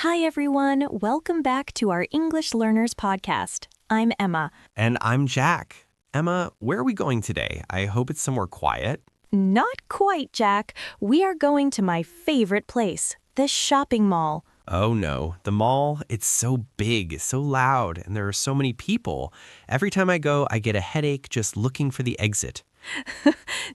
Hi, everyone. Welcome back to our English Learners podcast. I'm Emma. And I'm Jack. Emma, where are we going today? I hope it's somewhere quiet. Not quite, Jack. We are going to my favorite place, the shopping mall. Oh no, the mall, it's so big, so loud, and there are so many people. Every time I go, I get a headache just looking for the exit.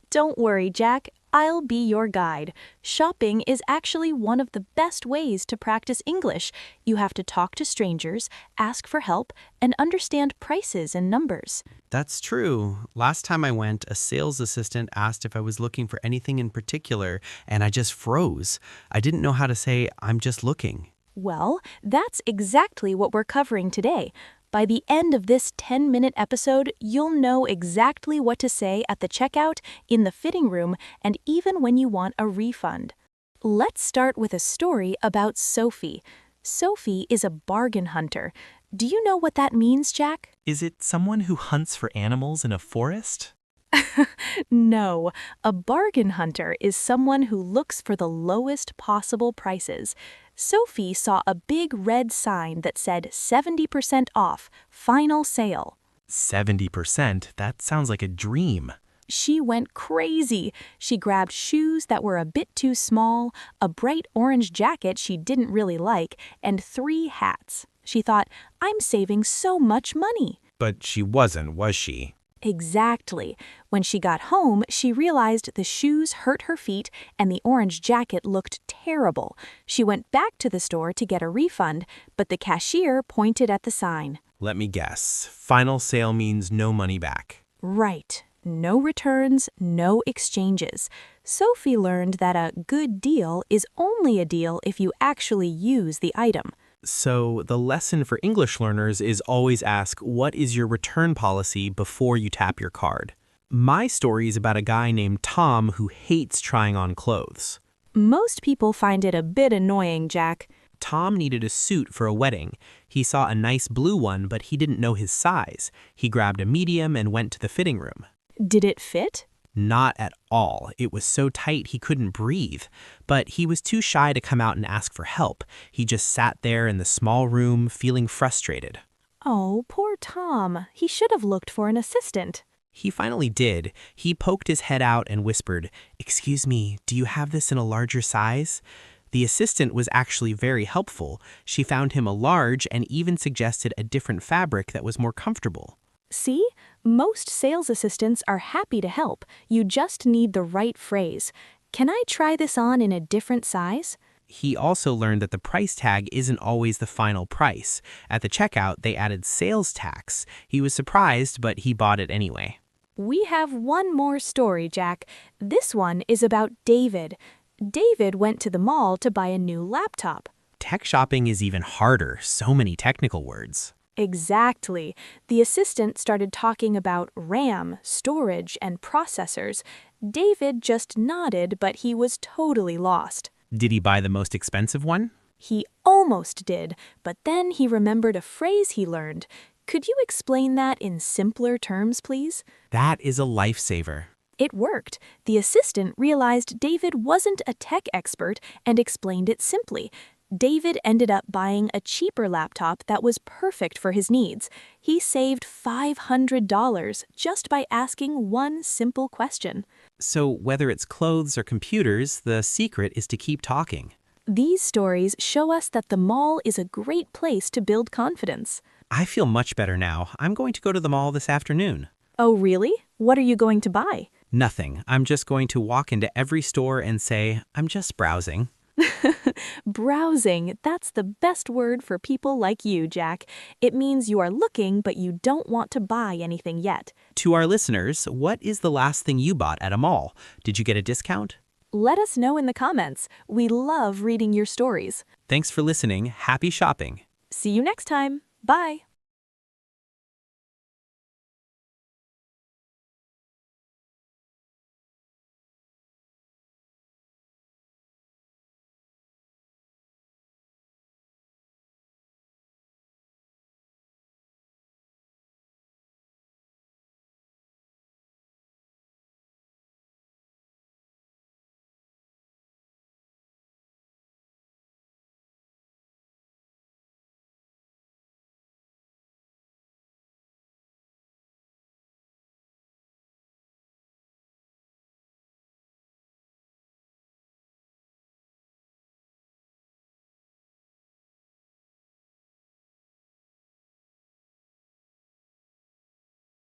Don't worry, Jack. I'll be your guide. Shopping is actually one of the best ways to practice English. You have to talk to strangers, ask for help, and understand prices and numbers. That's true. Last time I went, a sales assistant asked if I was looking for anything in particular, and I just froze. I didn't know how to say, I'm just looking. Well, that's exactly what we're covering today. By the end of this 10-minute episode, you'll know exactly what to say at the checkout, in the fitting room, and even when you want a refund. Let's start with a story about Sophie. Sophie is a bargain hunter. Do you know what that means, Jack? Is it someone who hunts for animals in a forest? No, a bargain hunter is someone who looks for the lowest possible prices. Sophie saw a big red sign that said 70% off, final sale. 70%? That sounds like a dream. She went crazy. She grabbed shoes that were a bit too small, a bright orange jacket she didn't really like, and 3 hats. She thought, I'm saving so much money. But she wasn't, was she? Exactly. When she got home, she realized the shoes hurt her feet and the orange jacket looked terrible. She went back to the store to get a refund, but the cashier pointed at the sign. Let me guess. Final sale means no money back. Right. No returns, no exchanges. Sophie learned that a good deal is only a deal if you actually use the item. So the lesson for English learners is always ask, what is your return policy before you tap your card? My story is about a guy named Tom who hates trying on clothes. Most people find it a bit annoying, Jack. Tom needed a suit for a wedding. He saw a nice blue one, but he didn't know his size. He grabbed a medium and went to the fitting room. Did it fit? Not at all. It was so tight he couldn't breathe. But he was too shy to come out and ask for help. He just sat there in the small room, feeling frustrated. Oh, poor Tom. He should have looked for an assistant. He finally did. He poked his head out and whispered, "Excuse me, do you have this in a larger size?" The assistant was actually very helpful. She found him a large and even suggested a different fabric that was more comfortable. See? Most sales assistants are happy to help. You just need the right phrase. Can I try this on in a different size? He also learned that the price tag isn't always the final price. At the checkout, they added sales tax. He was surprised, but he bought it anyway. We have one more story, Jack. This one is about David. David went to the mall to buy a new laptop. Tech shopping is even harder, so many technical words. Exactly. The assistant started talking about RAM, storage, and processors. David just nodded, but he was totally lost. Did he buy the most expensive one? He almost did, but then he remembered a phrase he learned. Could you explain that in simpler terms, please? That is a lifesaver. It worked. The assistant realized David wasn't a tech expert and explained it simply. David ended up buying a cheaper laptop that was perfect for his needs. He saved $500 just by asking one simple question. So whether it's clothes or computers, the secret is to keep talking. These stories show us that the mall is a great place to build confidence. I feel much better now. I'm going to go to the mall this afternoon. Oh, really? What are you going to buy? Nothing. I'm just going to walk into every store and say, I'm just browsing. Browsing, that's the best word for people like you, Jack. It means you are looking, but you don't want to buy anything yet. To our listeners, what is the last thing you bought at a mall? Did you get a discount? Let us know in the comments. We love reading your stories. Thanks for listening. Happy shopping. See you next time. Bye.